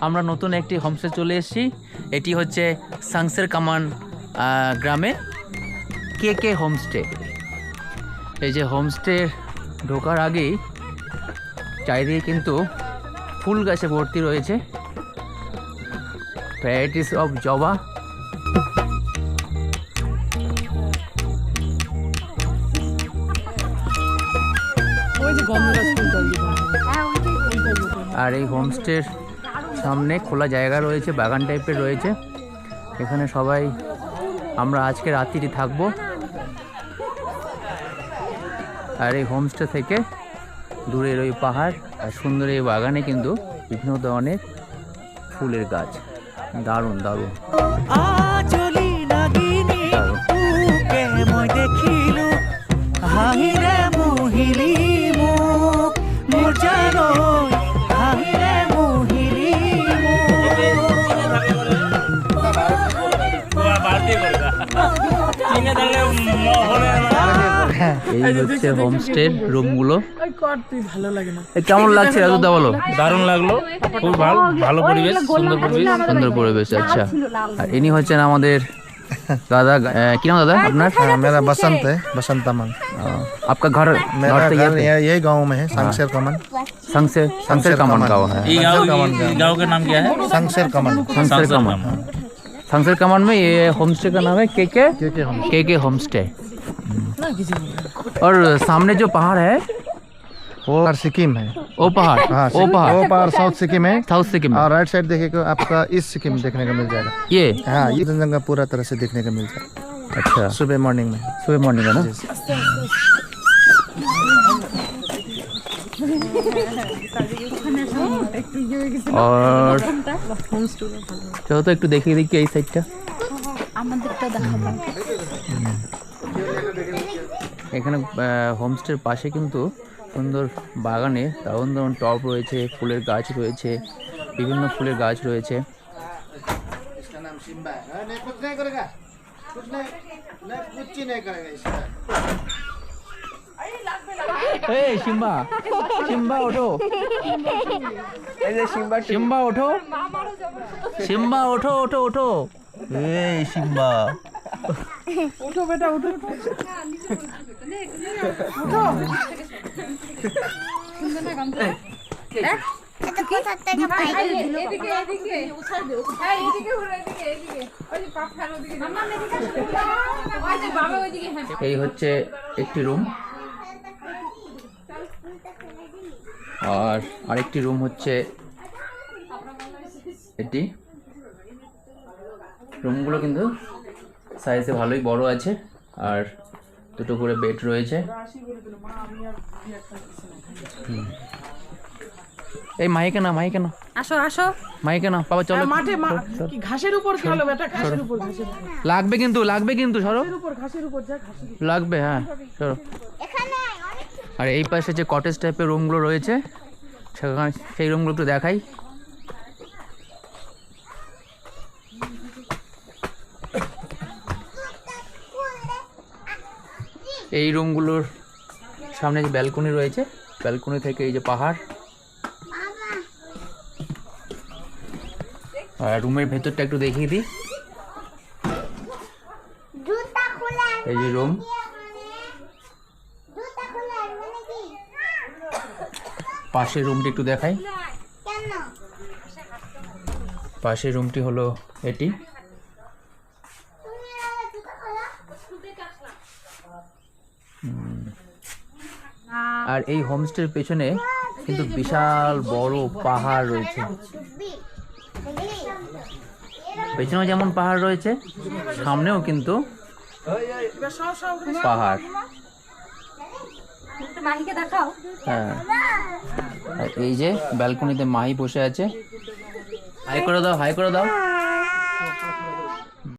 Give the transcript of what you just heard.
আমরা নতুন একটি হোমস্টে চলে এসেছি। এটি হচ্ছে সাংসের কামান গ্রামে কে হোমস্টে। এই যে হোমস্টে ঢোকার আগেই চারিদিকে কিন্তু ফুল গাছে ভর্তি রয়েছে, ভ্যারাইটিস অফ জবা। আর এই হোমস্টের সামনে খোলা জায়গা রয়েছে, বাগান টাইপের রয়েছে। এখানে সবাই আমরা আজকে রাত্রিটি থাকবো। আর এই হোমস্টে থেকে দূরের ওই পাহাড় আর সুন্দর এই বাগানে কিন্তু বিভিন্ন ধরনের ফুলের গাছ। দারুণ দারুণ এই হচ্ছে হোমস্টের রুমগুলো। কেমন লাগছে দাদা বলো? দারুণ লাগলো, খুব ভালো পরিবেশ, সুন্দর পরিবেশ। আচ্ছা, আর ইনি হচ্ছেন আমাদের दादा। কি নাম दादा আপনার? मेरा बसंत है, बसंत अमन। आपका घर मेरा घर यही गांव में है, संगसेर कमन। संगसेर कमन गाँव है। गाँव का नाम क्या है? संगसेर कमन। संगसेर कमन में ये होमस्टे का नाम है के होमस्टे। और सामने जो पहाड़ है वो सिक्किम है। वो पहाड़ वो पहाड़ साउथ सिक्किम है। साउथ सिक्किम और राइट साइड देखेगा आपका ईस्ट सिक्किम देखने को मिल जाएगा। ये हाँ, ये जंगल पूरा तरह से देखने को मिल जाएगा। अच्छा, सुबह मॉर्निंग में है ना? और चलो तो एक देखिए এই সাইডটা আমাদেরটা দেখাবো। এখানে হোমস্টের পাশে কিন্তু সুন্দর বাগানে দারুণ দারুণ টব রয়েছে, ফুলের গাছ রয়েছে, বিভিন্ন ফুলের গাছ রয়েছে। সিম্বা সিম্বা ওঠো, সিম্বা ওঠো, সিম্বা ওঠো ওঠো ওঠো। এই সিম্বা উঠো বেটা, উঠো এই হচ্ছে একটি রুম, আর আরেকটি রুম হচ্ছে এটি। রুমগুলো কিন্তু সাইজে ভালোই বড় আছে, আর দুটো করে বেড রয়েছে। এই মাইকে না আসো আসো, মাইকে না বাবা, চলো মাঠে কি ঘাসের উপর চলো বেটা, ঘাসের উপর লাগবে কিন্তু সরো লাগবে। হ্যাঁ সরো। আর এই পাশে যে কটেজ টাইপের রুমগুলো রয়েছে, সেখানে সেই রুমগুলো একটু দেখাই। এই রুমগুলোর সামনে যে ব্যালকনি রয়েছে, ব্যালকনি থেকে এই যে পাহাড়, আর রুমের ভেতরটা একটু দেখিয়ে দিই। এই যে রুম, পাশের রুমটি একটু দেখাই। পাশের রুমটি হলো এটি। আর এই হোমস্টের পেছনে কিন্তু বিশাল বড় পাহাড় রয়েছে। পেছনেও যেমন পাহাড় রয়েছে, সামনেও কিন্তু পাহাড়। হ্যাঁ, এই যে ব্যালকনিতে মাহি বসে আছে। হাই করে দাও, হাই করে দাও।